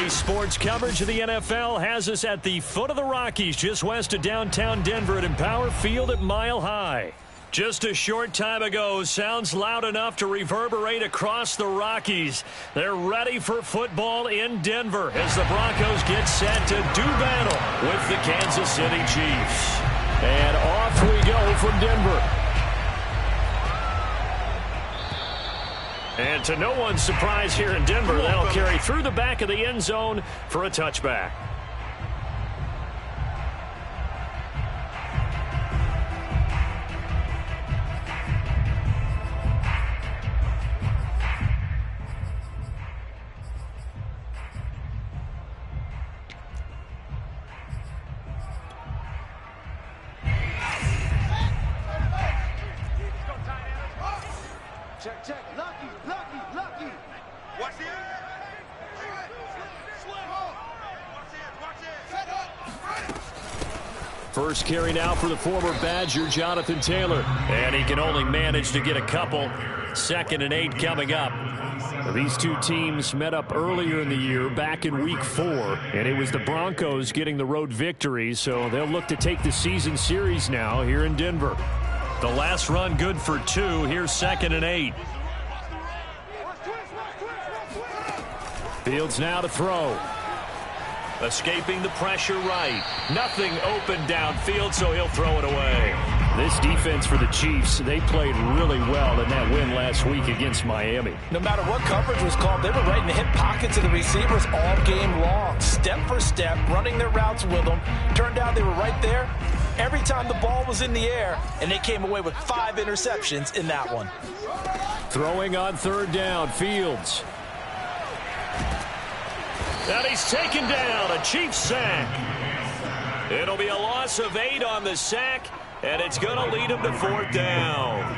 Today's sports coverage of the NFL has us at the foot of the Rockies, just west of downtown Denver at Empower Field at Mile High. Just a short time ago, sounds loud enough to reverberate across the Rockies. They're ready for football in Denver as the Broncos get set to do battle with the Kansas City Chiefs. And off we go from Denver. And to no one's surprise here in Denver, that'll carry through the back of the end zone for a touchback. Check. Lucky. Watch the end. First carry now for the former Badger, Jonathan Taylor. And he can only manage to get a couple. 2nd and 8 coming up. These two teams met up earlier in the year, back in Week 4. And it was the Broncos getting the road victory, so they'll look to take the season series now here in Denver. The last run good for 2. Here's 2nd and 8. Fields now to throw. Escaping the pressure right. Nothing open downfield, so he'll throw it away. This defense for the Chiefs, they played really well in that win last week against Miami. No matter what coverage was called, they were right in the hip pockets of the receivers all game long. Step for step, running their routes with them. Turned out they were right there every time the ball was in the air, and they came away with 5 interceptions in that one. Throwing on 3rd down, Fields. And he's taken down, a Chiefs sack. It'll be a loss of 8 on the sack, and it's going to lead him to 4th down.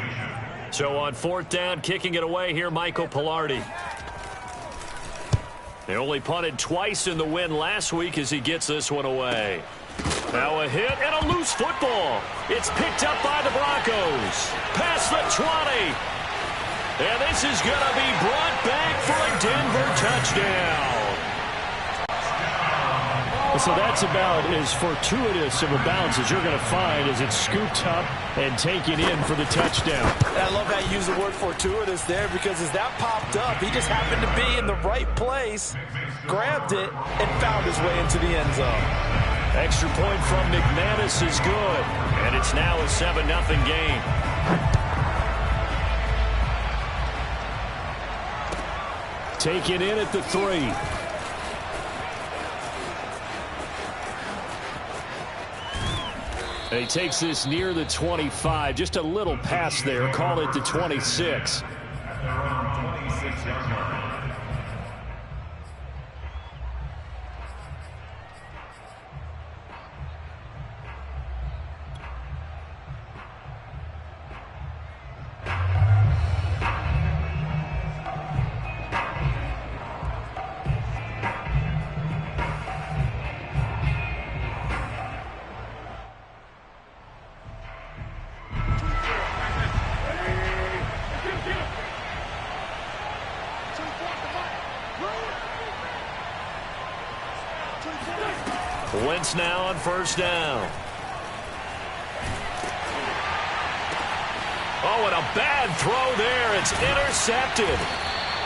So on 4th down, kicking it away here, Michael Palardy. They only punted twice in the win last week as he gets this one away. Now a hit and a loose football. It's picked up by the Broncos. Past the 20. And this is going to be brought back for a Denver touchdown. So that's about as fortuitous of a bounce as you're going to find as it's scooped up and taken in for the touchdown. And I love how you use the word fortuitous there, because as that popped up, he just happened to be in the right place, grabbed it, and found his way into the end zone. Extra point from McManus is good, and it's now a 7-0 game. Taken in at the 3. He takes this near the 25. Just a little pass there. Call it the 26. Wentz now on 1st down. Oh, and a bad throw there. It's intercepted.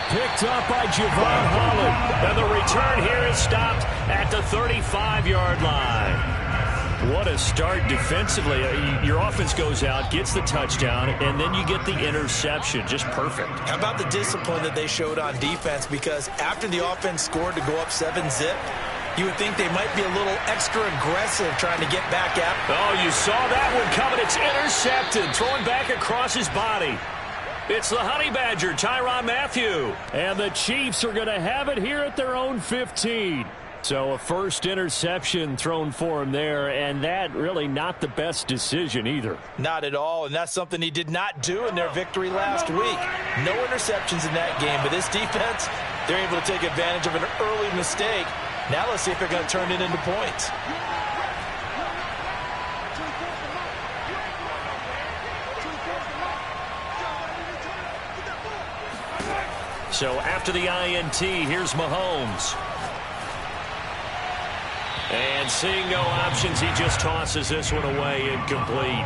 Picked up by Javon Holland. And the return here is stopped at the 35-yard line. What a start defensively. Your offense goes out, gets the touchdown, and then you get the interception. Just perfect. How about the discipline that they showed on defense? Because after the offense scored to go up 7-zip, you would think they might be a little extra aggressive trying to get back at. Oh, you saw that one coming. It's intercepted. Throwing back across his body. It's the Honey Badger, Tyrann Mathieu. And the Chiefs are going to have it here at their own 15. So a first interception thrown for him there, and that really not the best decision either. Not at all, and that's something he did not do in their victory last week. No interceptions in that game, but this defense, they're able to take advantage of an early mistake. Now let's see if they're going to turn it into points. So after the INT, here's Mahomes. And seeing no options, he just tosses this one away, incomplete.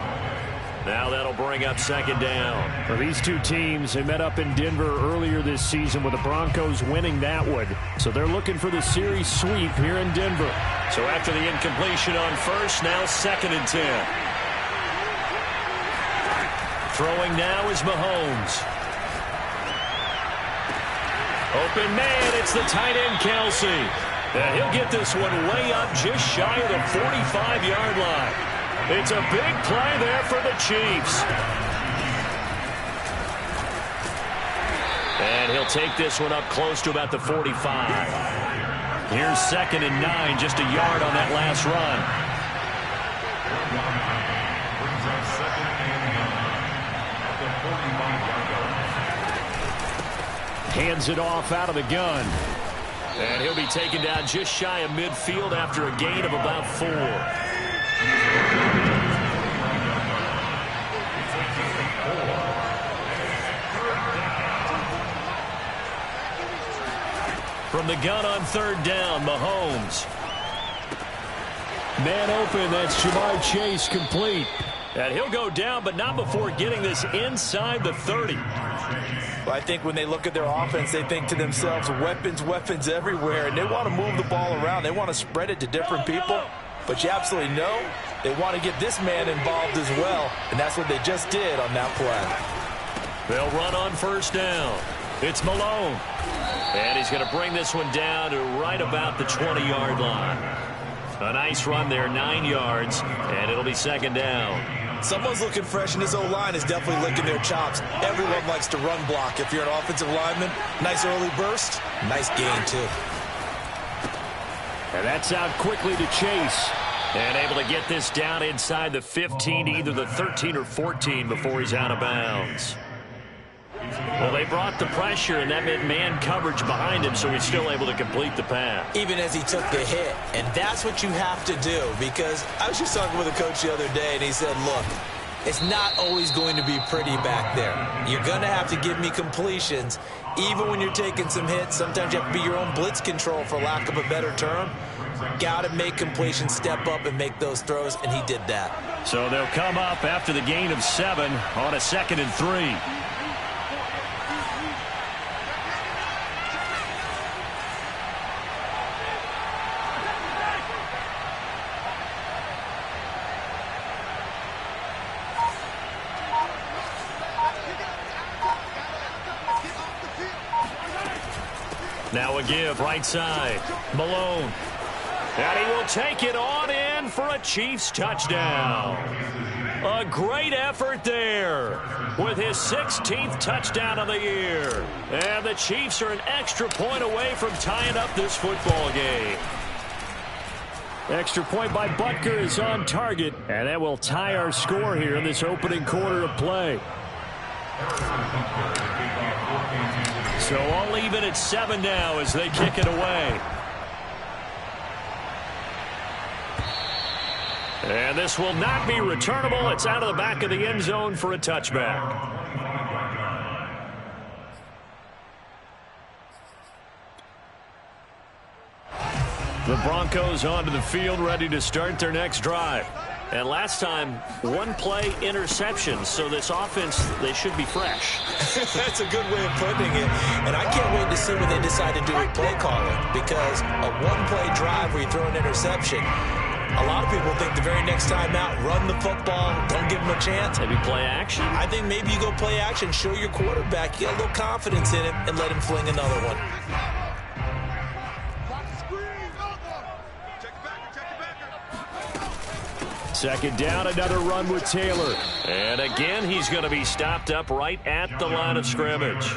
Now that'll bring up second down. For these two teams, they met up in Denver earlier this season with the Broncos winning that one. So they're looking for the series sweep here in Denver. So after the incompletion on first, now 2nd and 10. Throwing now is Mahomes. Open man, it's the tight end Kelsey. And he'll get this one way up just shy of the 45-yard line. It's a big play there for the Chiefs. And he'll take this one up close to about the 45. Here's 2nd and 9, just a yard on that last run. Hands it off out of the gun. And he'll be taken down just shy of midfield after a gain of about 4. From the gun on 3rd down, Mahomes. Man open, that's Ja'Marr Chase, complete. And he'll go down, but not before getting this inside the 30. Well, I think when they look at their offense, they think to themselves, weapons, weapons everywhere, and they want to move the ball around. They want to spread it to different people. But you absolutely know they want to get this man involved as well, and that's what they just did on that play. They'll run on 1st down. It's Malone. And he's going to bring this one down to right about the 20-yard line. A nice run there, 9 yards, and it'll be 2nd down. Someone's looking fresh, and his O-line is definitely licking their chops. Everyone likes to run block. If you're an offensive lineman, nice early burst, nice gain, too. And that's out quickly to Chase. And able to get this down inside the 15, either the 13 or 14 before he's out of bounds. Well, they brought the pressure, and that meant man coverage behind him, so he's still able to complete the pass. Even as he took the hit, and that's what you have to do, because I was just talking with a coach the other day, and he said, look, it's not always going to be pretty back there. You're going to have to give me completions. Even when you're taking some hits, sometimes you have to be your own blitz control, for lack of a better term. Got to make completions, step up, and make those throws, and he did that. So they'll come up after the gain of 7 on a 2nd and 3. Now a give, right side. Malone. And he will take it on in for a Chiefs touchdown. A great effort there with his 16th touchdown of the year. And the Chiefs are an extra point away from tying up this football game. Extra point by Butker is on target, and that will tie our score here in this opening quarter of play. So all even at 7 now as they kick it away. And this will not be returnable. It's out of the back of the end zone for a touchback. The Broncos onto the field, ready to start their next drive. And last time, 1-play interception, so this offense, they should be fresh. That's a good way of putting it. And I can't wait to see what they decide to do with play calling, because a 1-play drive where you throw an interception, a lot of people think the very next time out, run the football, don't give them a chance. Maybe play action? I think maybe you go play action, show your quarterback, you get a little confidence in him, and let him fling another one. Second down, another run with Taylor. And again, he's going to be stopped up right at the line of scrimmage.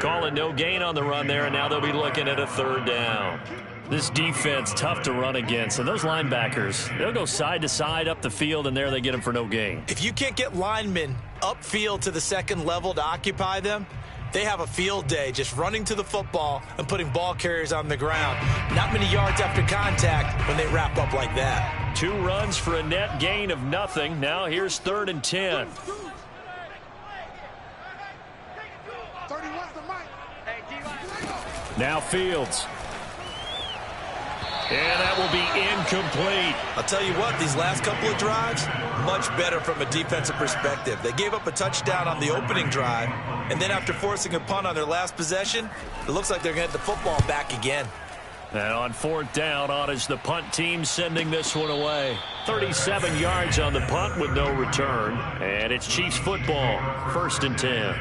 Calling no gain on the run there, and now they'll be looking at a 3rd down. This defense, tough to run against. And those linebackers, they'll go side to side up the field, and there they get them for no gain. If you can't get linemen upfield to the second level to occupy them, they have a field day just running to the football and putting ball carriers on the ground. Not many yards after contact when they wrap up like that. 2 runs for a net gain of nothing. Now here's 3rd and 10. Now Fields. And that will be incomplete. I'll tell you what, these last couple of drives, much better from a defensive perspective. They gave up a touchdown on the opening drive, and then after forcing a punt on their last possession, it looks like they're going to get the football back again. And on fourth down, on is the punt team sending this one away. 37 yards on the punt with no return. And it's Chiefs football, 1st and 10.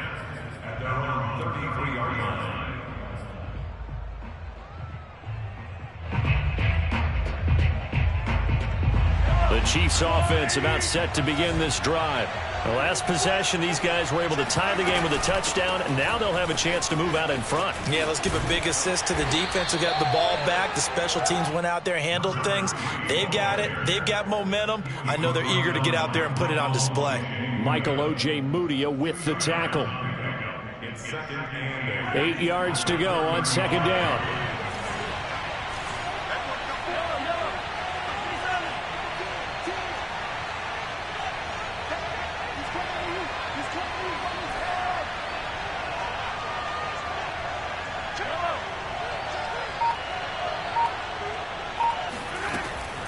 The Chiefs offense about set to begin this drive. The last possession, these guys were able to tie the game with a touchdown, and now they'll have a chance to move out in front. Yeah, let's give a big assist to the defense who got the ball back. The special teams went out there, handled things. They've got it. They've got momentum. I know they're eager to get out there and put it on display. Michael Ojemudia with the tackle. 8 yards to go on 2nd down.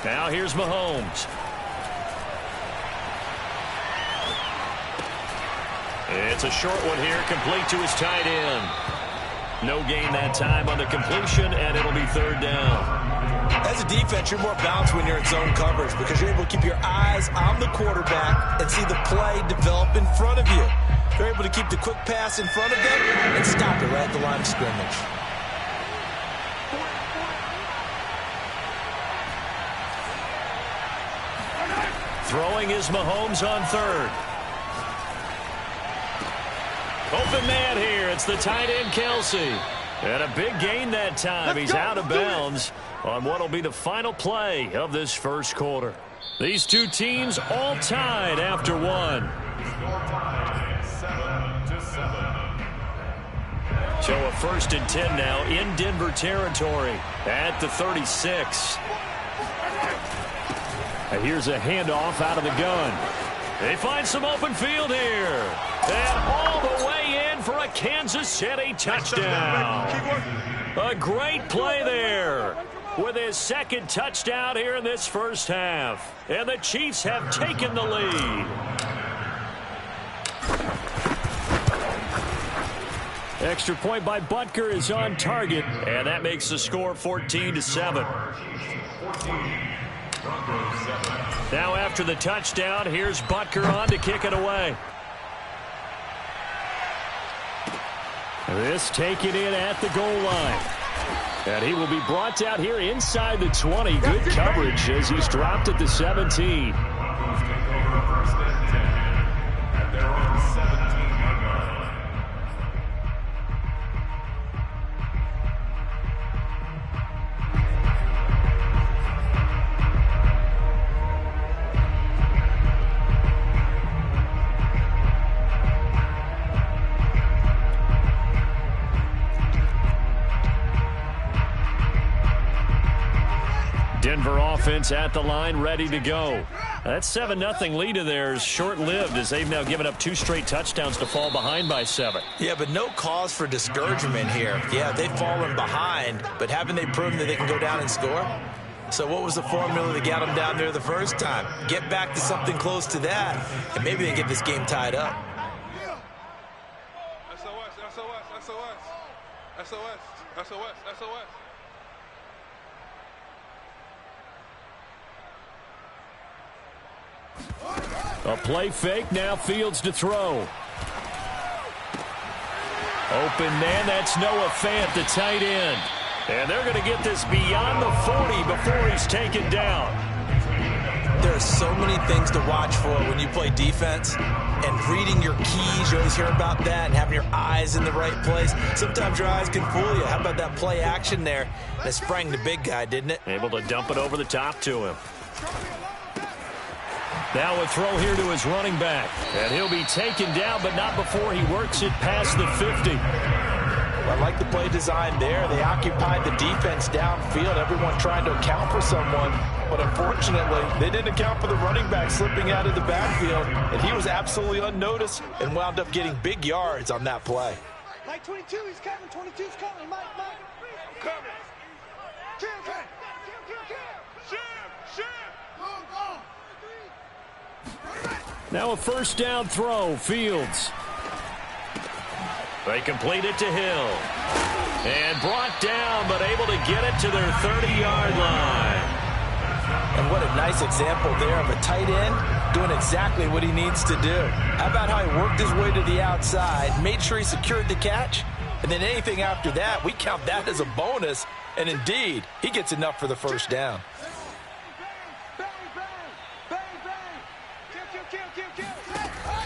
Now here's Mahomes. It's a short one here, complete to his tight end. No gain that time on the completion, and it'll be 3rd down. As a defense, you're more balanced when you're in zone coverage because you're able to keep your eyes on the quarterback and see the play develop in front of you. You're able to keep the quick pass in front of them and stop it right at the line of scrimmage. Throwing is Mahomes on 3rd. Open man here. It's the tight end, Kelsey. And a big gain that time. He's out of bounds on what will be the final play of this first quarter. These two teams all tied after one. So a 1st and 10 now in Denver territory at the 36. And here's a handoff out of the gun. They find some open field here. And all the way in for a Kansas City touchdown. A great play there with his 2nd touchdown here in this first half. And the Chiefs have taken the lead. Extra point by Butker is on target. And that makes the score 14-7. Now after the touchdown, here's Butker on to kick it away. This taken in at the goal line. And he will be brought down here inside the 20. Good coverage as he's dropped at the 17. Denver offense at the line, ready to go. That 7-0 lead of theirs short-lived as they've now given up 2 straight touchdowns to fall behind by 7. Yeah, but no cause for discouragement here. Yeah, they've fallen behind, but haven't they proven that they can go down and score? So what was the formula that got them down there the first time? Get back to something close to that, and maybe they get this game tied up. SOS. A play fake, now Fields to throw. Open man, that's Noah Fant, the tight end. And they're going to get this beyond the 40 before he's taken down. There are so many things to watch for when you play defense. And reading your keys, you always hear about that, and having your eyes in the right place. Sometimes your eyes can fool you. How about that play action there? That sprang the big guy, didn't it? Able to dump it over the top to him. Now a throw here to his running back. And he'll be taken down, but not before he works it past the 50. I like the play design there. They occupied the defense downfield, everyone trying to account for someone. But unfortunately, they didn't account for the running back slipping out of the backfield. And he was absolutely unnoticed and wound up getting big yards on that play. Mike 22, he's coming. 22's coming. Mike. I'm coming. Now a first down throw, Fields. They complete it to Hill. And brought down, but able to get it to their 30-yard line. And what a nice example there of a tight end doing exactly what he needs to do. How about how he worked his way to the outside, made sure he secured the catch, and then anything after that, we count that as a bonus. And indeed, he gets enough for the first down.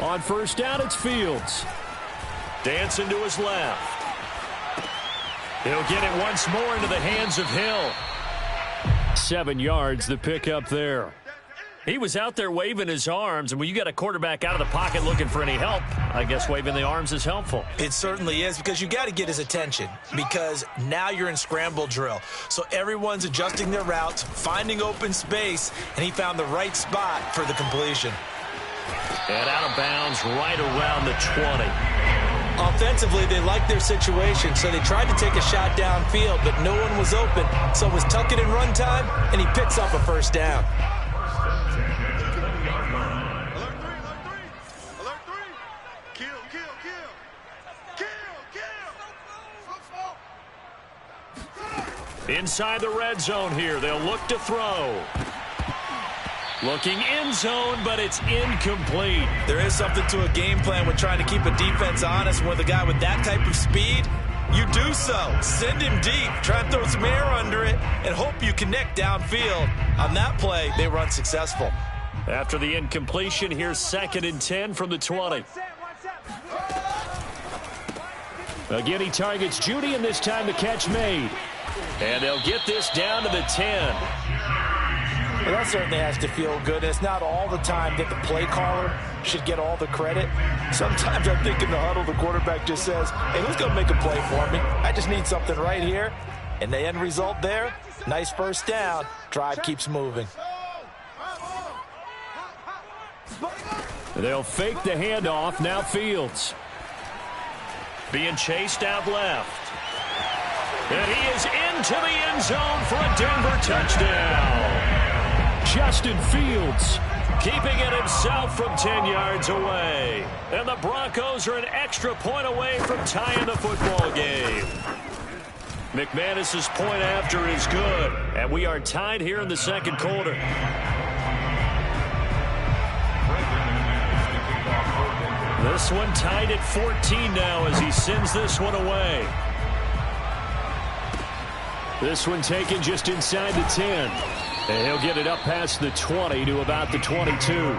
On first down, it's Fields. Dancing to his left. He'll get it once more into the hands of Hill. 7 yards, the pickup there. He was out there waving his arms, and when you got a quarterback out of the pocket looking for any help, I guess waving the arms is helpful. It certainly is, because you got to get his attention, because now you're in scramble drill. So everyone's adjusting their routes, finding open space, and he found the right spot for the completion. And out of bounds right around the 20. Offensively, they liked their situation, so they tried to take a shot downfield, but no one was open. So it was tuck it and run time, and he picks up a first down. Alert three. Kill. Inside the red zone here, they'll look to throw. Looking end zone, but it's incomplete. There is something to a game plan with trying to keep a defense honest. With a guy with that type of speed, you do so. Send him deep, try and throw some air under it, and hope you connect downfield. On that play, they were unsuccessful. After the incompletion, here's 2nd and 10 from the 20. Again, he targets Judy, and this time the catch made. And they'll get this down to the 10. Well, that certainly has to feel good. It's not all the time that the play caller should get all the credit. Sometimes I think in the huddle, the quarterback just says, hey, who's going to make a play for me? I just need something right here. And the end result there, nice first down. Drive keeps moving. They'll fake the handoff. Now Fields. Being chased out left. And he is into the end zone for a Denver touchdown. Justin Fields keeping it himself from 10 yards away. And the Broncos are an extra point away from tying the football game. McManus's point after is good. And we are tied here in the second quarter. This one tied at 14 now as he sends this one away. This one taken just inside the 10. And he'll get it up past the 20 to about the 22.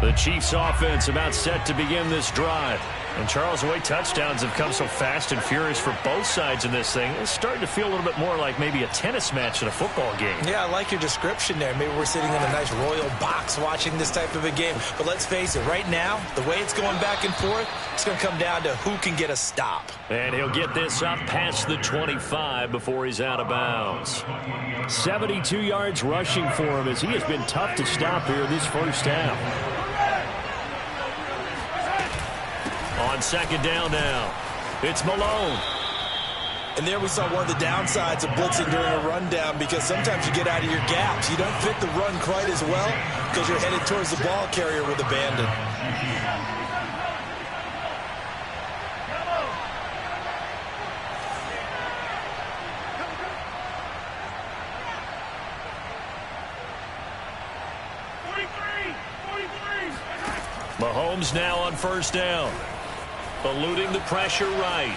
The Chiefs offense about set to begin this drive. And Charles, the way touchdowns have come so fast and furious for both sides in this thing, it's starting to feel a little bit more like maybe a tennis match in a football game. Yeah, I like your description there. Maybe we're sitting in a nice royal box watching this type of a game. But let's face it, right now, the way it's going back and forth, it's going to come down to who can get a stop. And he'll get this up past the 25 before he's out of bounds. 72 yards rushing for him as he has been tough to stop here this first half. On second down now, it's Malone. And there we saw one of the downsides of blitzing during a rundown, because sometimes you get out of your gaps. You don't fit the run quite as well because you're headed towards the ball carrier with abandon. Mahomes now on first down. Eluding the pressure right.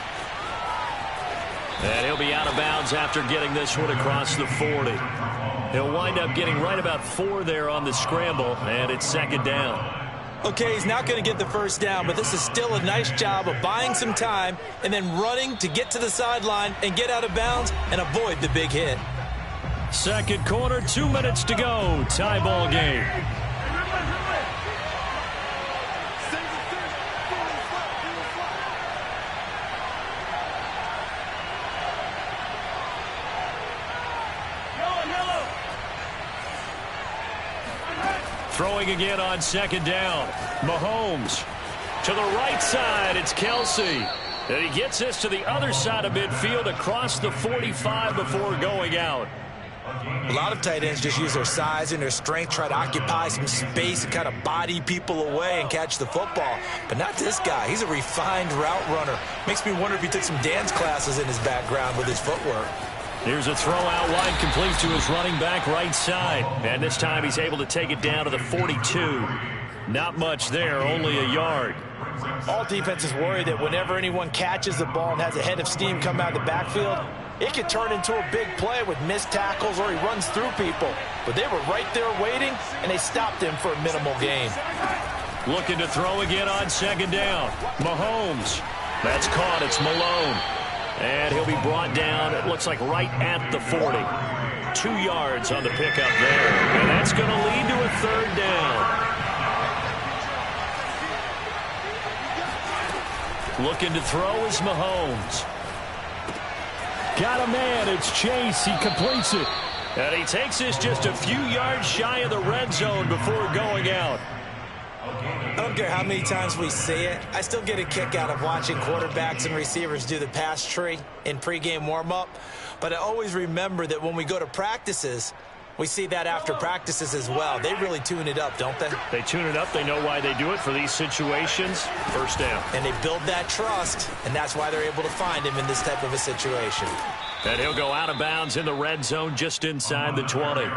And he'll be out of bounds after getting this one across the 40. He'll wind up getting right about 4 there on the scramble, and it's second down. Okay, he's not going to get the first down, but this is still a nice job of buying some time and then running to get to the sideline and get out of bounds and avoid the big hit. Second quarter, 2 minutes to go. Tie ball game. Throwing again on second down. Mahomes to the right side. It's Kelsey. And he gets this to the other side of midfield across the 45 before going out. A lot of tight ends just use their size and their strength, try to occupy some space and kind of body people away and catch the football. But not this guy. He's a refined route runner. Makes me wonder if he took some dance classes in his background with his footwork. Here's a throw out wide, complete to his running back right side. And this time he's able to take it down to the 42. Not much there, only a yard. All defenses worry that whenever anyone catches the ball and has a head of steam come out of the backfield, it can turn into a big play with missed tackles or he runs through people. But they were right there waiting, and they stopped him for a minimal gain. Looking to throw again on second down. Mahomes. That's caught. It's Malone. And he'll be brought down, it looks like right at the 40. 2 yards on the pickup there. And that's going to lead to a third down. Looking to throw is Mahomes. Got a man. It's Chase. He completes it. And he takes this just a few yards shy of the red zone before going out. I don't care how many times we say it. I still get a kick out of watching quarterbacks and receivers do the pass tree in pregame warm-up. But I always remember that when we go to practices, we see that after practices as well. They really tune it up, don't they? They tune it up. They know why they do it for these situations. First down. And they build that trust, and that's why they're able to find him in this type of a situation. And he'll go out of bounds in the red zone just inside the 20.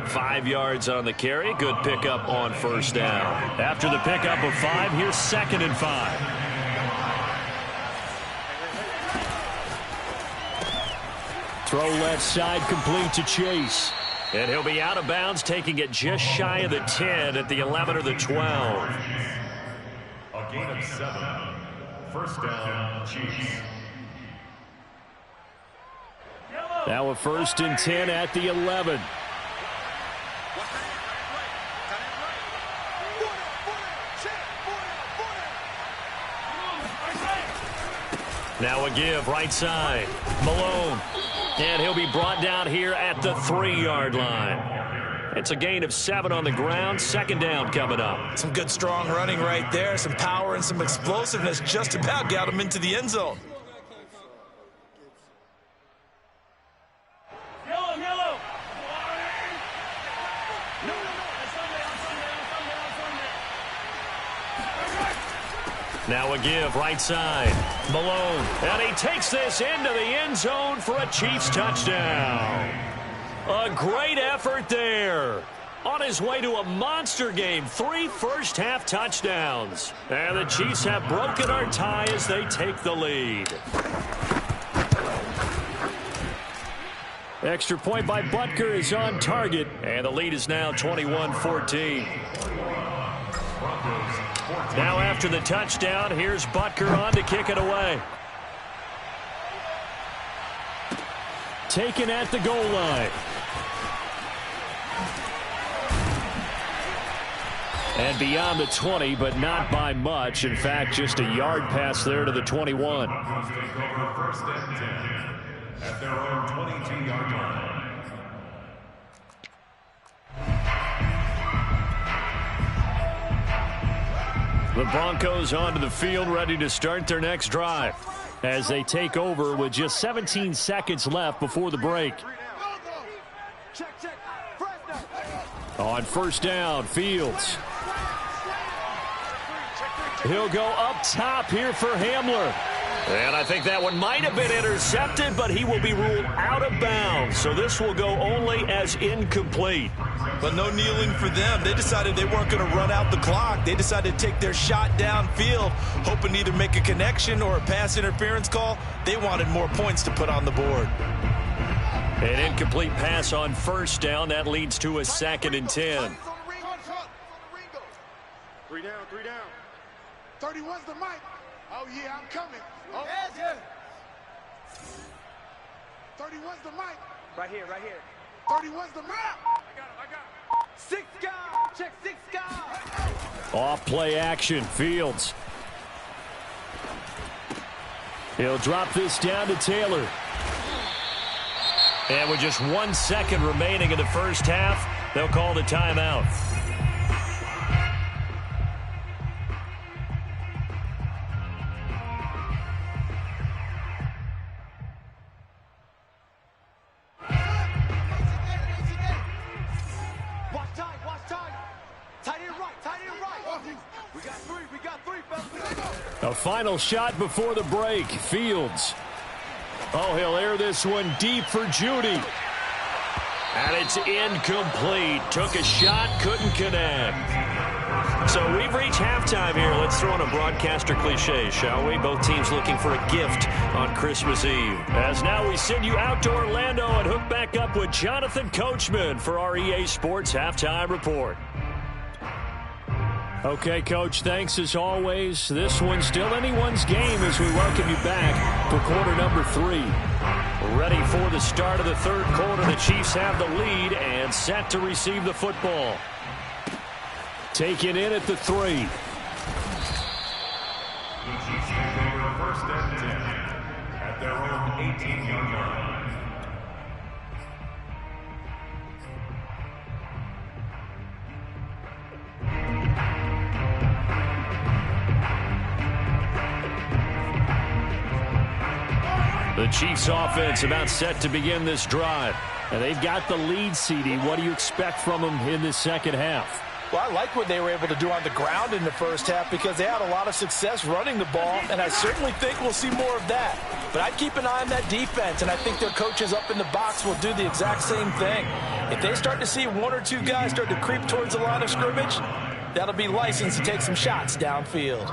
5 yards on the carry. Good pickup on first down. After the pickup of 5, here's 2nd and 5. Throw left side, complete to Chase. And he'll be out of bounds, taking it just shy of the 10 at the 11 or the 12. A gain of 7. First down, Chiefs. Now a 1st and 10 at the 11. Now a give, right side. Malone. And he'll be brought down here at the 3-yard line. It's a gain of 7 on the ground. 2nd down coming up. Some good, strong running right there. Some power and some explosiveness just about got him into the end zone. Yellow. Now a give, right side. Malone. And he takes this into the end zone for a Chiefs touchdown. A great effort there. On his way to a monster game, 3 first-half touchdowns. And the Chiefs have broken our tie as they take the lead. Extra point by Butker is on target. And the lead is now 21-14. Now after the touchdown, here's Butker on to kick it away. Taken at the goal line. And beyond the 20, but not by much. In fact, just a yard pass there to the 21. First and 10 at their own 22-yard line. The Broncos onto the field, ready to start their next drive as they take over with just 17 seconds left before the break. On first down, Fields. He'll go up top here for Hamler. And I think that one might have been intercepted, but he will be ruled out of bounds. So this will go only as incomplete. But no kneeling for them. They decided they weren't going to run out the clock. They decided to take their shot downfield, hoping to either make a connection or a pass interference call. They wanted more points to put on the board. An incomplete pass on first down. That leads to a 2nd and 10. 3 down. 31's the mic. Oh, yeah, I'm coming. Oh, yeah. 31's the mic. Right here. 31's the mic. I got him. 6 guys. Check 6 guys. Off play action. Fields. He'll drop this down to Taylor. And with just 1 second remaining in the first half, they'll call the timeout. tight, watch tight. Tight end right, tight end right. We got three, fellas. A final shot before the break. Fields. Oh, he'll air this one deep for Judy. And it's incomplete. Took a shot, couldn't connect. So we've reached halftime here. Let's throw in a broadcaster cliche, shall we? Both teams looking for a gift on Christmas Eve. As now we send you out to Orlando and hook back up with Jonathan Coachman for our EA Sports Halftime Report. Okay, Coach, thanks as always. This one's still anyone's game as we welcome you back for quarter number 3. Ready for the start of the third quarter. The Chiefs have the lead and set to receive the football. Taken in at the 3. The Chiefs take first and 10 at their own 18-yard line. The Chiefs offense about set to begin this drive. And they've got the lead, CD. What do you expect from them in this second half? Well, I like what they were able to do on the ground in the first half because they had a lot of success running the ball, and I certainly think we'll see more of that. But I'd keep an eye on that defense, and I think their coaches up in the box will do the exact same thing. If they start to see one or two guys start to creep towards the line of scrimmage, that'll be licensed to take some shots downfield.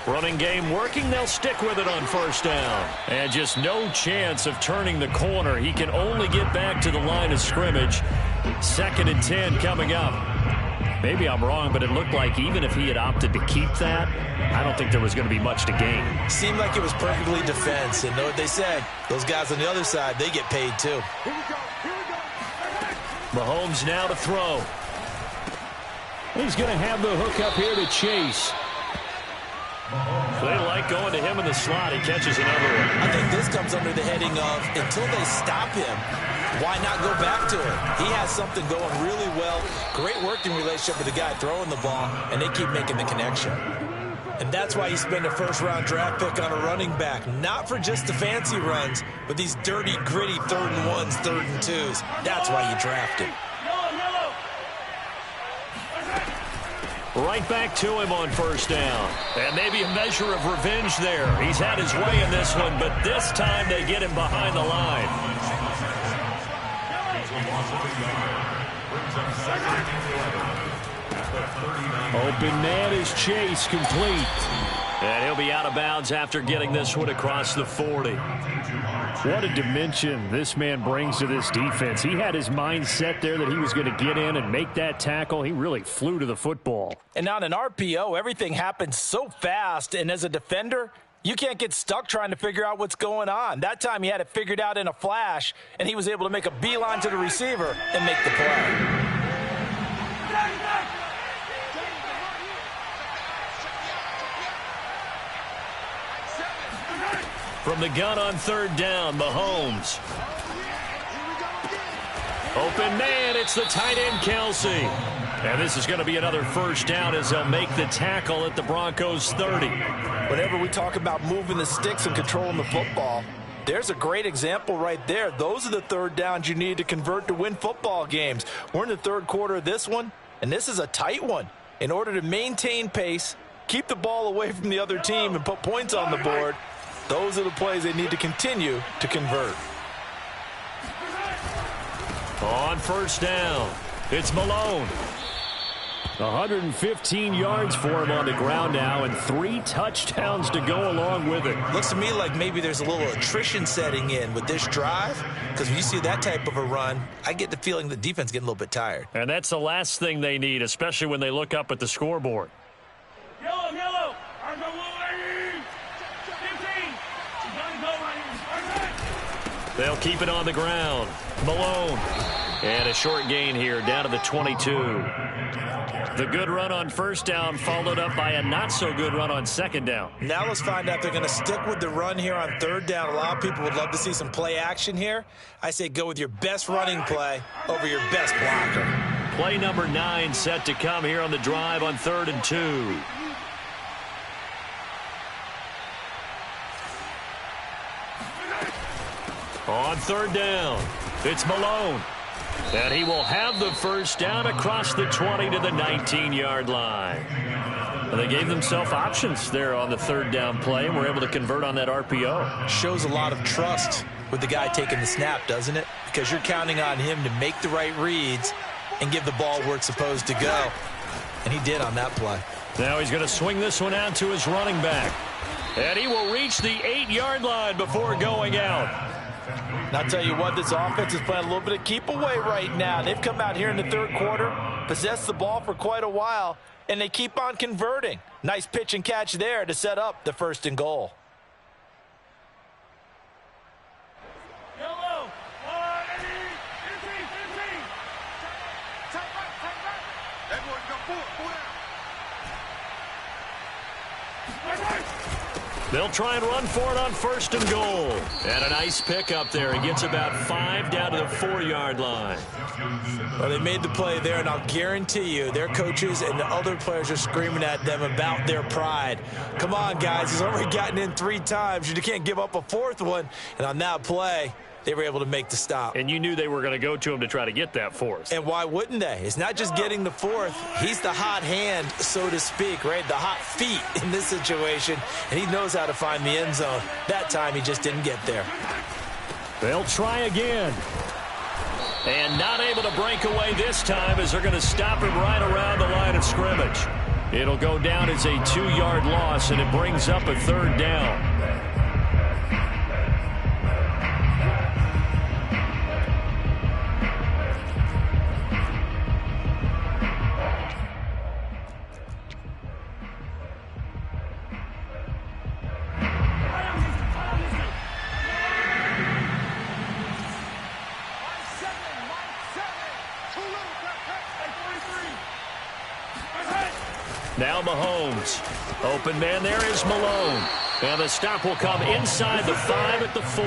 Running game working. They'll stick with it on first down. And just no chance of turning the corner. He can only get back to the line of scrimmage. 2nd and 10 coming up. Maybe I'm wrong, but it looked like even if he had opted to keep that, I don't think there was going to be much to gain. Seemed like it was perfectly defense. And know what they said? Those guys on the other side, they get paid too. Mahomes now to throw. He's going to have the hook up here to Chase. They like going to him in the slot. He catches another one. I think this comes under the heading of until they stop him, why not go back to him? He has something going really well. Great working relationship with the guy throwing the ball, and they keep making the connection. And that's why you spend a first-round draft pick on a running back. Not for just the fancy runs, but these dirty, gritty 3rd and 1s, 3rd and 2s. That's why you draft him. Right back to him on first down. And maybe a measure of revenge there. He's had his way in this one, but this time they get him behind the line. Open man is Chase, complete. And he'll be out of bounds after getting this one across the 40. What a dimension this man brings to this defense. He had his mind set there that he was going to get in and make that tackle. He really flew to the football. And on an RPO, everything happens so fast. And as a defender, you can't get stuck trying to figure out what's going on. That time he had it figured out in a flash, and he was able to make a beeline to the receiver and make the play. From the gun on 3rd down, Mahomes. Open man, it's the tight end, Kelsey. And this is going to be another first down as they'll make the tackle at the Broncos' 30. Whenever we talk about moving the sticks and controlling the football, there's a great example right there. Those are the 3rd downs you need to convert to win football games. We're in the 3rd quarter of this one, and this is a tight one. In order to maintain pace, keep the ball away from the other team, and put points on the board, those are the plays they need to continue to convert. On first down, it's Malone. 115 yards for him on the ground now and 3 touchdowns to go along with it. Looks to me like maybe there's a little attrition setting in with this drive, because when you see that type of a run, I get the feeling the defense getting a little bit tired. And that's the last thing they need, especially when they look up at the scoreboard. Yellow. They'll keep it on the ground. Malone. And a short gain here down to the 22. The good run on first down followed up by a not-so-good run on 2nd down. Now let's find out if they're going to stick with the run here on 3rd down. A lot of people would love to see some play action here. I say go with your best running play over your best blocker. Play number 9 set to come here on the drive on 3rd and 2. On third down, it's Malone. And he will have the first down across the 20 to the 19-yard line. And they gave themselves options there on the third down play and were able to convert on that RPO. Shows a lot of trust with the guy taking the snap, doesn't it? Because you're counting on him to make the right reads and give the ball where it's supposed to go. And he did on that play. Now he's going to swing this one out to his running back. And he will reach the 8-yard line before going out. And I'll tell you what, this offense is playing a little bit of keep away right now. They've come out here in the third quarter, possessed the ball for quite a while, and they keep on converting. Nice pitch and catch there to set up the 1st and goal. They'll try and run for it on 1st and goal. And a nice pick up there. He gets about 5 down to the 4-yard line. Well, they made the play there, and I'll guarantee you their coaches and the other players are screaming at them about their pride. Come on, guys. He's already gotten in 3 times. You can't give up a 4th one. And on that play, they were able to make the stop. And you knew they were going to go to him to try to get that 4th. And why wouldn't they? It's not just getting the 4th. He's the hot hand, so to speak, right? The hot feet in this situation. And he knows how to find the end zone. That time, he just didn't get there. They'll try again. And not able to break away this time as they're going to stop him right around the line of scrimmage. It'll go down as a 2-yard loss, and it brings up a 3rd down. Now Mahomes. Open man there is Malone. And the stop will come inside the 5 at the 4.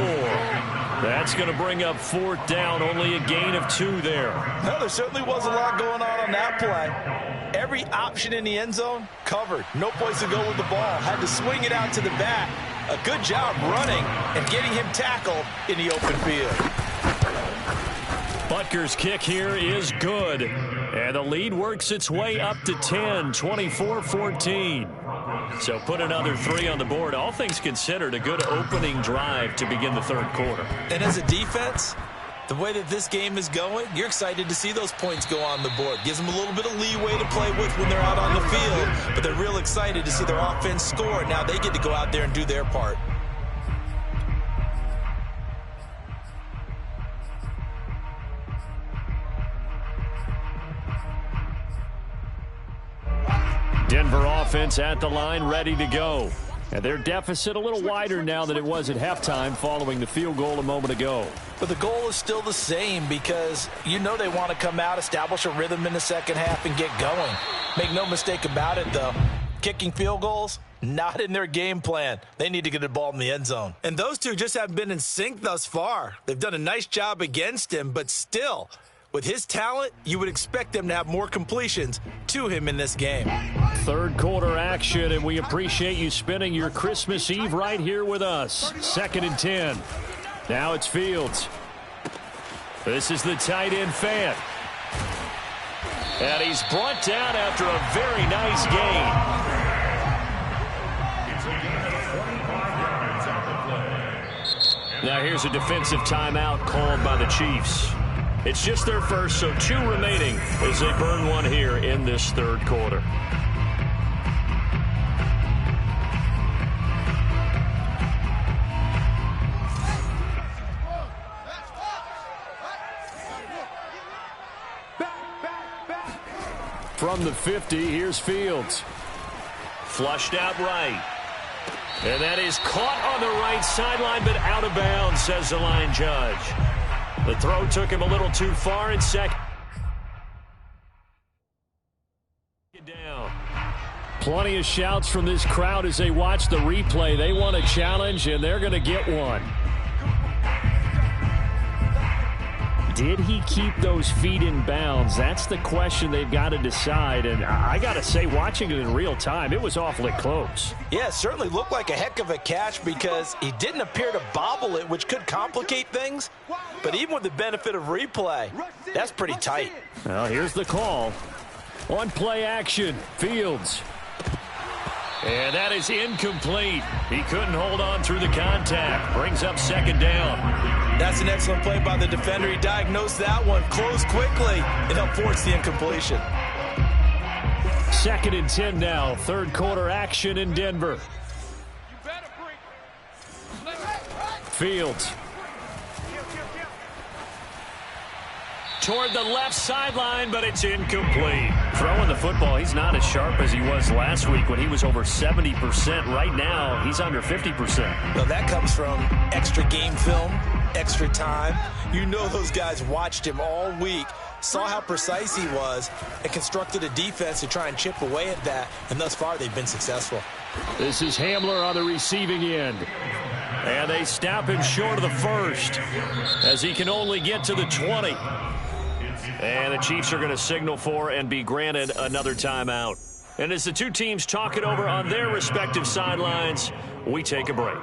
That's going to bring up 4th down. Only a gain of 2 there. No, there certainly was a lot going on that play. Every option in the end zone covered. No place to go with the ball. Had to swing it out to the back. A good job running and getting him tackled in the open field. Butker's kick here is good. And the lead works its way up to 10, 24-14. So put another 3 on the board. All things considered, a good opening drive to begin the 3rd quarter. And as a defense, the way that this game is going, you're excited to see those points go on the board. Gives them a little bit of leeway to play with when they're out on the field. But they're real excited to see their offense score. Now they get to go out there and do their part. Denver offense at the line, ready to go. And their deficit a little wider now than it was at halftime following the field goal a moment ago. But the goal is still the same because you know they want to come out, establish a rhythm in the second half, and get going. Make no mistake about it, though. Kicking field goals, not in their game plan. They need to get the ball in the end zone. And those two just haven't been in sync thus far. They've done a nice job against him, but still, with his talent, you would expect them to have more completions to him in this game. 3rd quarter action, and we appreciate you spending your Christmas Eve right here with us. 2nd and 10. Now it's Fields. This is the tight end Fant. And he's brought down after a very nice gain. Now here's a defensive timeout called by the Chiefs. It's just their first, so 2 remaining as they burn 1 here in this 3rd quarter. From the 50, here's Fields. Flushed out right. And that is caught on the right sideline, but out of bounds, says the line judge. The throw took him a little too far in second. Down. Plenty of shouts from this crowd as they watch the replay. They want a challenge, and they're going to get one. did he keep those feet in bounds? That's the question they've got to decide. And I got to say, watching it in real time, it was awfully close. Yeah, it certainly looked like a heck of a catch because he didn't appear to bobble it, which could complicate things. But even with the benefit of replay, that's pretty tight. Well, here's the call. On play action, Fields. And that is incomplete. He couldn't hold on through the contact. Brings up second down. That's an excellent play by the defender. He diagnosed that one, closed quickly, and helped force the incompletion. 2nd and 10 now. Third quarter action in Denver. Fields. Toward the left sideline, but it's incomplete. Throwing the football, he's not as sharp as he was last week when he was over 70%. Right now, he's under 50%. Well, that comes from extra game film, extra time. You know those guys watched him all week, saw how precise he was, and constructed a defense to try and chip away at that, and thus far they've been successful. This is Hamler on the receiving end. And they snap him short of the first as he can only get to the 20. And the Chiefs are going to signal for and be granted another timeout. And as the two teams talk it over on their respective sidelines, we take a break.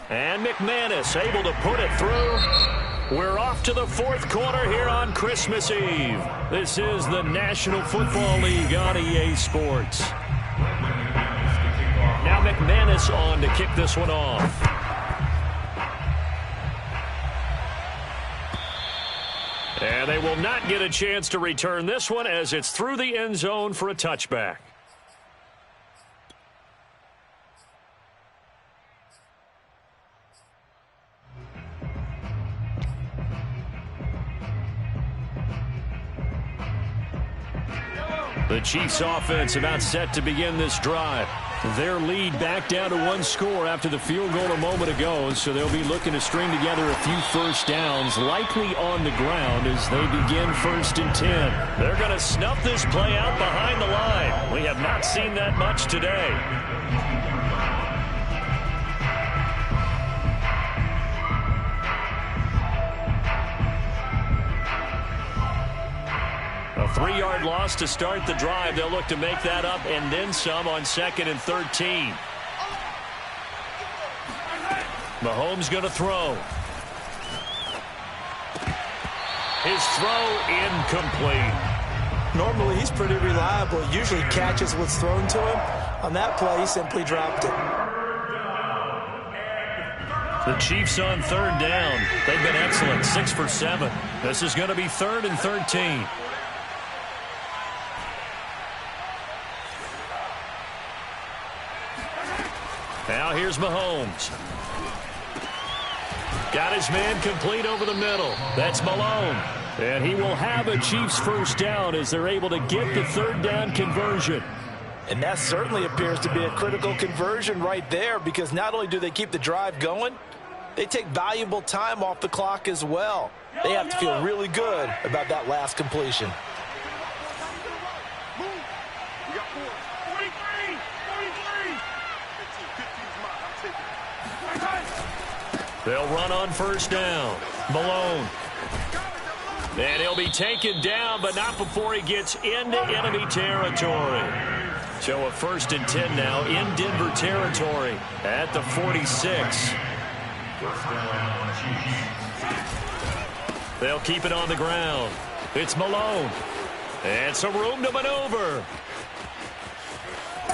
And McManus able to put it through. We're off to the fourth quarter here on Christmas Eve. This is the National Football League on EA Sports. Now McManus on to kick this one off. And they will not get a chance to return this one as it's through the end zone for a touchback. The Chiefs offense about set to begin this drive. Their lead back down to one score after the field goal a moment ago, so they'll be looking to string together a few first downs, likely on the ground as they begin 1st and 10. They're going to snuff this play out behind the line. We have not seen that much today. A 3-yard loss to start the drive. They'll look to make that up and then some on 2nd and 13. Mahomes going to throw. His throw incomplete. Normally he's pretty reliable. He usually catches what's thrown to him. On that play, he simply dropped it. The Chiefs on 3rd down. They've been excellent, 6 for 7. This is going to be 3rd and 13. Now here's Mahomes. Got his man complete over the middle. That's Malone. And he will have a Chiefs first down as they're able to get the 3rd down conversion. And that certainly appears to be a critical conversion right there because not only do they keep the drive going, they take valuable time off the clock as well. They have to feel really good about that last completion. They'll run on 1st down. Malone. And he'll be taken down, but not before he gets into enemy territory. So a 1st and 10 now in Denver territory at the 46. They'll keep it on the ground. It's Malone. And some room to maneuver.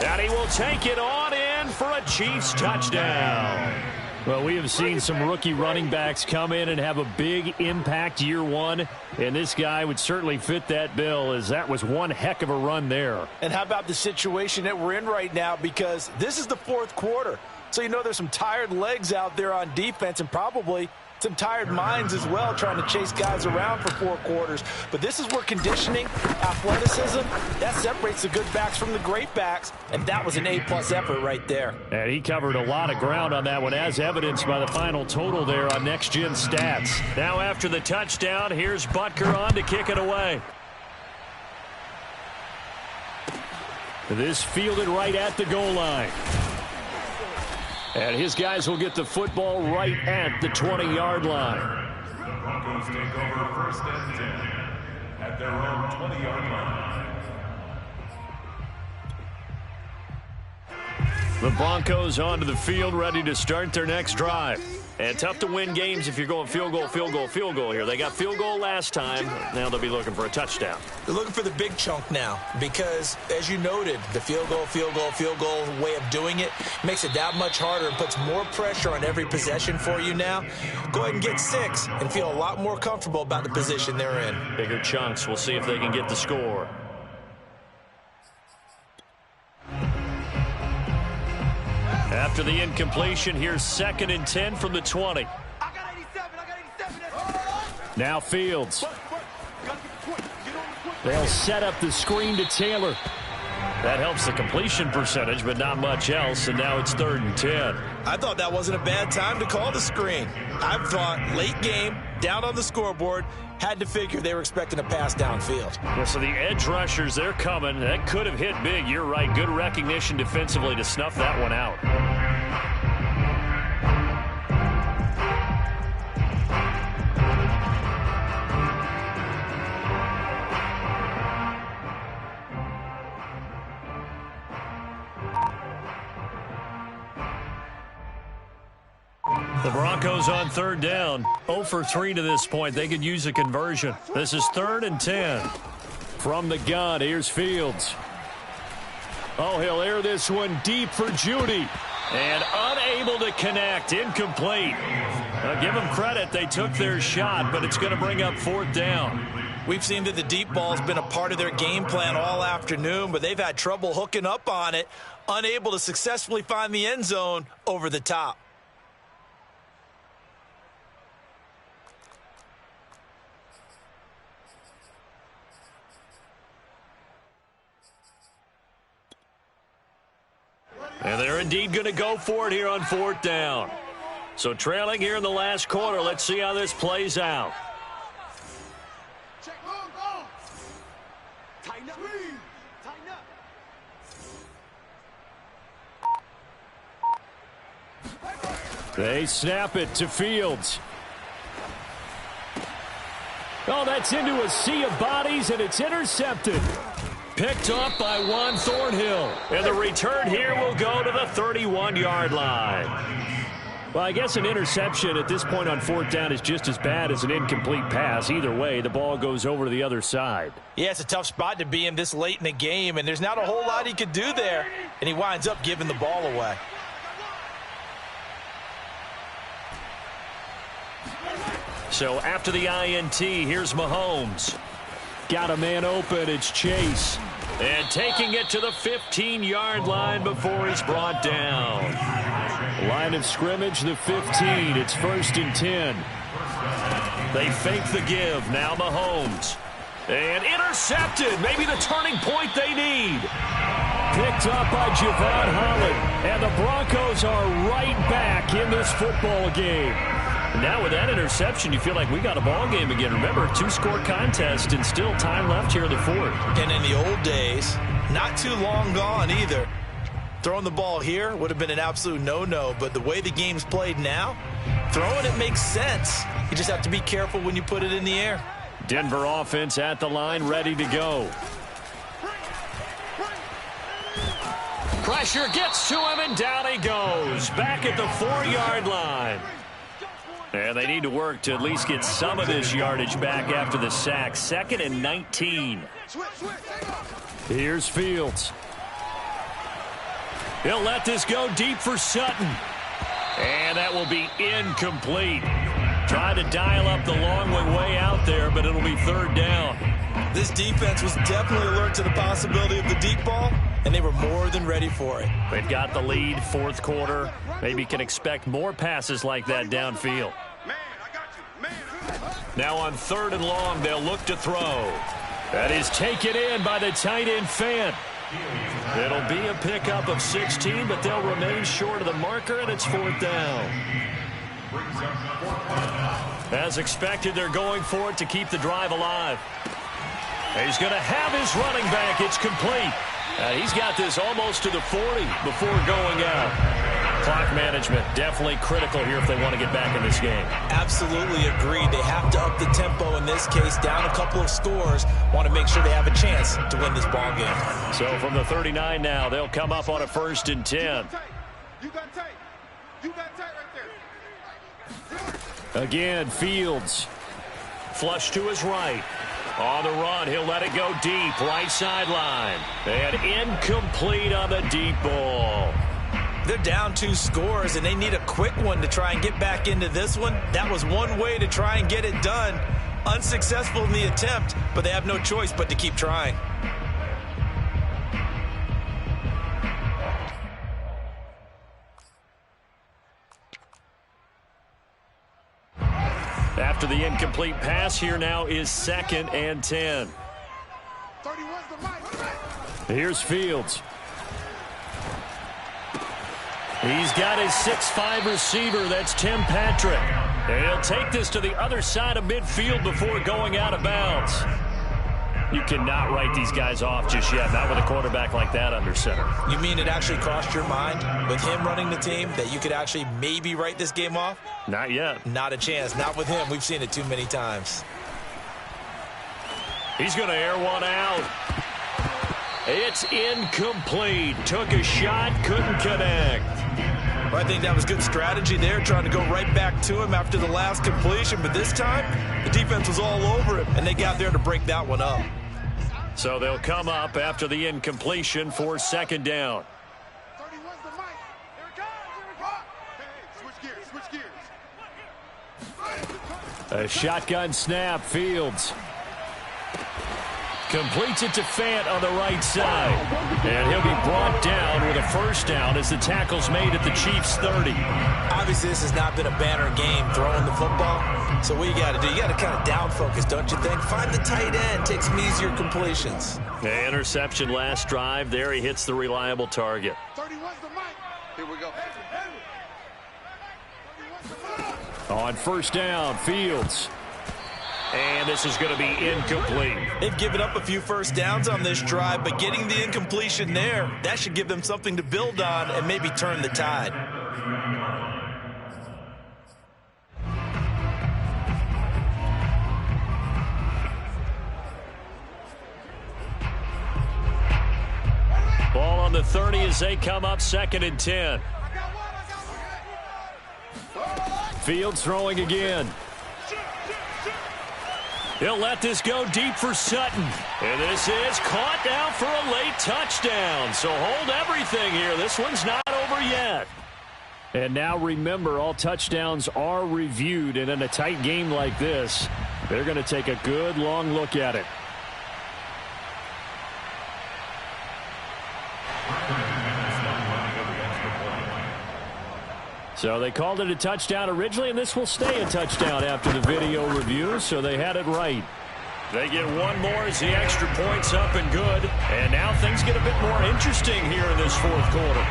And he will take it on in for a Chiefs touchdown. Well, we have seen some rookie running backs come in and have a big impact year one, and this guy would certainly fit that bill as that was one heck of a run there. And how about the situation that we're in right now, because this is the 4th quarter. So you know there's some tired legs out there on defense and probably some tired minds as well trying to chase guys around for 4 quarters. But this is where conditioning, athleticism, that separates the good backs from the great backs, and that was an A-plus effort right there. And he covered a lot of ground on that one, as evidenced by the final total there on Next Gen Stats. Now after the touchdown, here's Butker on to kick it away. This fielded right at the goal line. And his guys will get the football right at the 20-yard line. The Broncos take over first and 10 at their own 20-yard line. The Broncos onto the field, ready to start their next drive. And tough to win games if you're going field goal, field goal, field goal here. They got field goal last time. Now they'll be looking for a touchdown. They're looking for the big chunk now because, as you noted, the field goal way of doing it makes it that much harder and puts more pressure on every possession for you now. Go ahead and get 6 and feel a lot more comfortable about the position they're in. Bigger chunks. We'll see if they can get the score. After the incompletion, here's 2nd and 10 from the 20. I got 87. Now Fields. They'll set up the screen to Taylor. That helps the completion percentage, but not much else, and now it's 3rd and 10. I thought that wasn't a bad time to call the screen. I thought late game, down on the scoreboard, had to figure they were expecting a pass downfield. Yeah, so the edge rushers, they're coming. That could have hit big. You're right. Good recognition defensively to snuff that one out. The Broncos on 3rd down. 0 for 3 to this point. They could use a conversion. This is 3rd and 10. From the gun, here's Fields. Oh, he'll air this one deep for Judy. And unable to connect. Incomplete. Now, give them credit. They took their shot, but it's going to bring up 4th down. We've seen that the deep ball has been a part of their game plan all afternoon, but they've had trouble hooking up on it, unable to successfully find the end zone over the top. And they're indeed going to go for it here on 4th down. So trailing here in the last quarter. Let's see how this plays out. Check, go. Tighten up. Tighten up. They snap it to Fields. Oh, that's into a sea of bodies, and it's intercepted. Picked up by Juan Thornhill. And the return here will go to the 31-yard line. Well, I guess an interception at this point on 4th down is just as bad as an incomplete pass. Either way, the ball goes over to the other side. Yeah, it's a tough spot to be in this late in the game, and there's not a whole lot he could do there, and he winds up giving the ball away. So after the INT, here's Mahomes. Got a man open, it's Chase. And taking it to the 15-yard line before he's brought down. Line of scrimmage, the 15. It's 1st and 10. They fake the give. Now Mahomes. And intercepted. Maybe the turning point they need. Picked up by Javon Holland. And the Broncos are right back in this football game. Now with that interception, you feel like we got a ball game again. Remember, 2-score contest and still time left here in the 4th. And in the old days, not too long gone either. Throwing the ball here would have been an absolute no-no, but the way the game's played now, throwing it makes sense. You just have to be careful when you put it in the air. Denver offense at the line, ready to go. Pressure gets to him, and down he goes. Back at the 4-yard line. And they need to work to at least get some of this yardage back after the sack. 2nd and 19. Here's Fields. He'll let this go deep for Sutton. And that will be incomplete. Trying to dial up the long way out there, but it'll be 3rd down. This defense was definitely alert to the possibility of the deep ball, and they were more than ready for it. They've got the lead, 4th quarter. Maybe can expect more passes like that downfield. Man, I got you. Man. Now on 3rd and long, they'll look to throw. That is taken in by the tight end Fant. It'll be a pickup of 16, but they'll remain short of the marker, and it's 4th down. As expected, they're going for it to keep the drive alive. He's going to have his running back. It's complete. He's got this almost to the 40 before going out. Clock management, definitely critical here if they want to get back in this game. Absolutely agreed. They have to up the tempo in this case, down a couple of scores. Want to make sure they have a chance to win this ball game. So from the 39 now, they'll come up on a 1st and 10. You got tight. You got tight right there. Again, Fields. Flush to his right. On the run, he'll let it go deep, right sideline. And incomplete on the deep ball. They're down 2 scores, and they need a quick one to try and get back into this one. That was one way to try and get it done. Unsuccessful in the attempt, but they have no choice but to keep trying. After the incomplete pass, here now is 2nd and 10. 31's the mic. Here's Fields. He's got his 6'5" receiver. That's Tim Patrick. And he'll take this to the other side of midfield before going out of bounds. You cannot write these guys off just yet, not with a quarterback like that under center. You mean it actually crossed your mind with him running the team that you could actually maybe write this game off? Not yet. Not a chance. Not with him. We've seen it too many times. He's going to air one out. It's incomplete. Took a shot, couldn't connect. Well, I think that was good strategy there, trying to go right back to him after the last completion. But this time, the defense was all over him, and they got there to break that one up. So they'll come up after the incompletion for 2nd down. 31's the mic. Here it comes. Here it comes. Hey, switch gears. Switch gears. A shotgun snap, Fields. Completes it to Fant on the right side. And he'll be brought down with a 1st down as the tackle's made at the Chiefs' 30. Obviously, this has not been a banner game throwing the football. So what you got to do, you got to kind of down focus, don't you think? Find the tight end, take some easier completions. The interception last drive. There he hits the reliable target. 31's the mic. Here we go. On 1st down, Fields. And this is going to be incomplete. They've given up a few 1st downs on this drive, but getting the incompletion there, that should give them something to build on and maybe turn the tide. Ball on the 30 as they come up 2nd and 10. Fields throwing again. He'll let this go deep for Sutton. And this is caught down for a late touchdown. So hold everything here. This one's not over yet. And now remember, all touchdowns are reviewed. And in a tight game like this, they're going to take a good long look at it. So they called it a touchdown originally, and this will stay a touchdown after the video review, so they had it right. They get one more as the extra point's up and good. And now things get a bit more interesting here in this 4th quarter.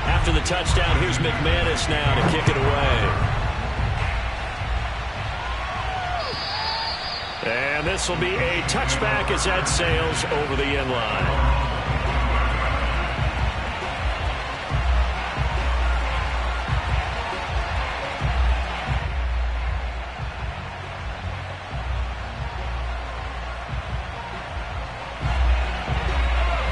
After the touchdown, here's McManus now to kick it away. And this will be a touchback as that sails over the end line.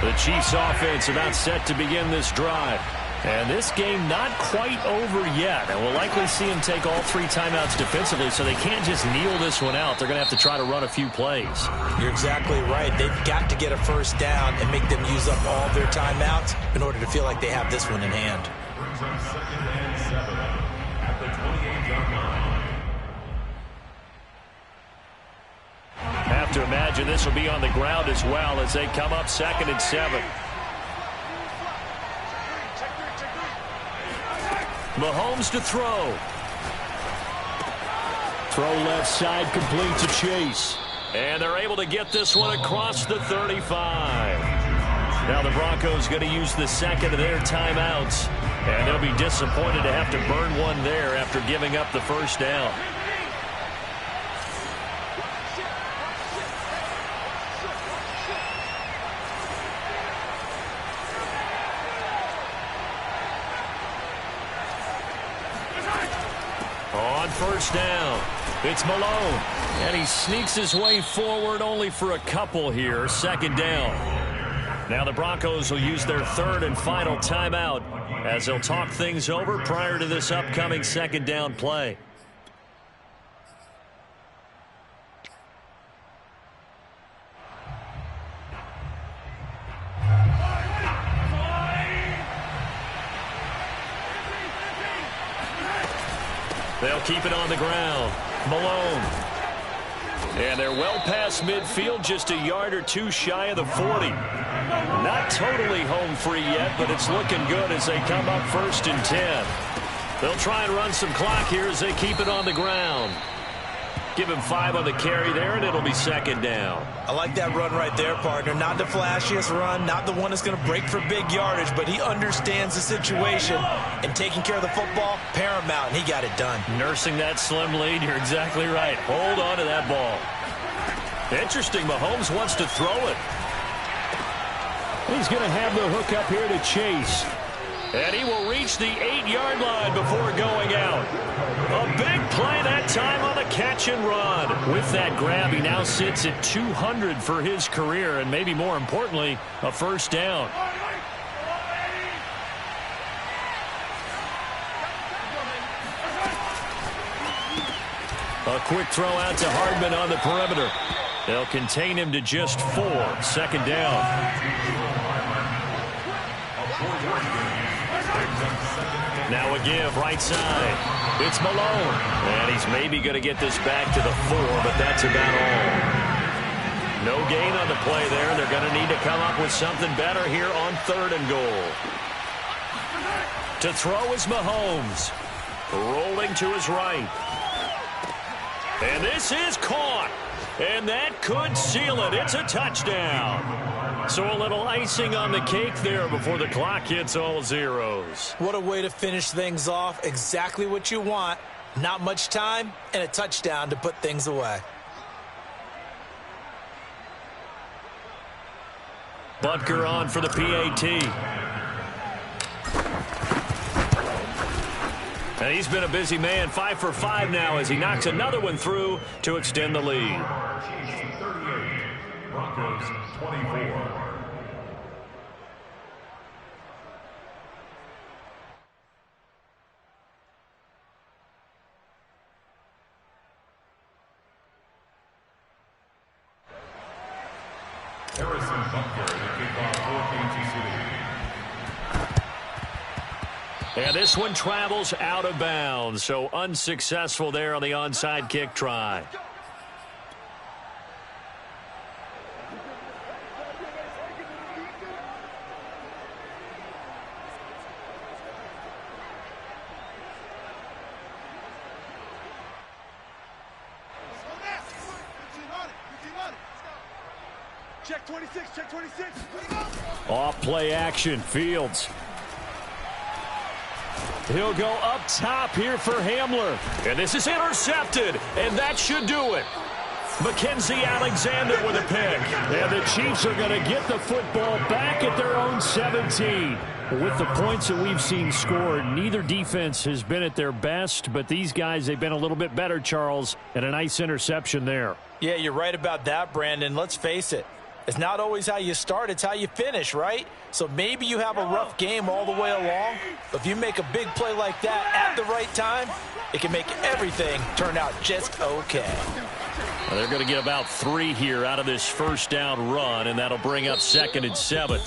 The Chiefs offense about set to begin this drive. And this game not quite over yet. And we'll likely see them take all 3 timeouts defensively, so they can't just kneel this one out. They're going to have to try to run a few plays. You're exactly right. They've got to get a 1st down and make them use up all their timeouts in order to feel like they have this one in hand. Brings up 2nd and 7 at the 28-yard line. Have to imagine this will be on the ground as well as they come up 2nd and 7. Mahomes to throw. Throw left side, complete to Chase. And they're able to get this one across the 35. Now the Broncos going to use the 2nd of their timeouts. And they'll be disappointed to have to burn one there after giving up the 1st down. first down. It's Malone, and he sneaks his way forward only for a couple here. Second down. Now the Broncos will use their third and final timeout as they'll talk things over prior to this upcoming second down play. They'll keep it on the ground. Malone. And they're well past midfield, just a yard or two shy of the 40. Not totally home free yet, but it's looking good as they come up 1st and 10. They'll try and run some clock here as they keep it on the ground. Give him 5 on the carry there, and it'll be second down. I like that run right there, partner. Not the flashiest run, not the one that's going to break for big yardage, but he understands the situation, and taking care of the football, paramount, and he got it done. Nursing that slim lead, you're exactly right. Hold on to that ball. Interesting, Mahomes wants to throw it. He's going to have the hook up here to Chase. And he will reach the 8-yard line before going out. A big play that time on the catch and run. With that grab, he now sits at 200 for his career, and maybe more importantly, a first down. A quick throw out to Hardman on the perimeter. They'll contain him to just 4. Second down. Now a give right side. It's Malone. And he's maybe going to get this back to the 4, but that's about all. No gain on the play there. They're going to need to come up with something better here on 3rd and goal. To throw is Mahomes. Rolling to his right. And this is caught. And that could seal it. It's a touchdown. So a little icing on the cake there before the clock hits all zeros. What a way to finish things off. Exactly what you want. Not much time and a touchdown to put things away. Butker on for the PAT. And he's been a busy man. 5 for 5 now as he knocks another one through to extend the lead. Chiefs 38, Broncos 24. Harrison Butker, the kickoff for Kansas City. And this one travels out of bounds, so unsuccessful there on the onside kick try. Check 26, check 26. Off play action, Fields. He'll go up top here for Hamler. And this is intercepted, and that should do it. Mackenzie Alexander with a pick. And the Chiefs are going to get the football back at their own 17. With the points that we've seen scored, neither defense has been at their best, but these guys, they've been a little bit better, Charles, and a nice interception there. Yeah, you're right about that, Brandon. Let's face it. It's not always how you start, it's how you finish, right? So maybe you have a rough game all the way along, but if you make a big play like that at the right time, it can make everything turn out just okay. Well, they're going to get about 3 here out of this first down run, and that'll bring up 2nd and 7.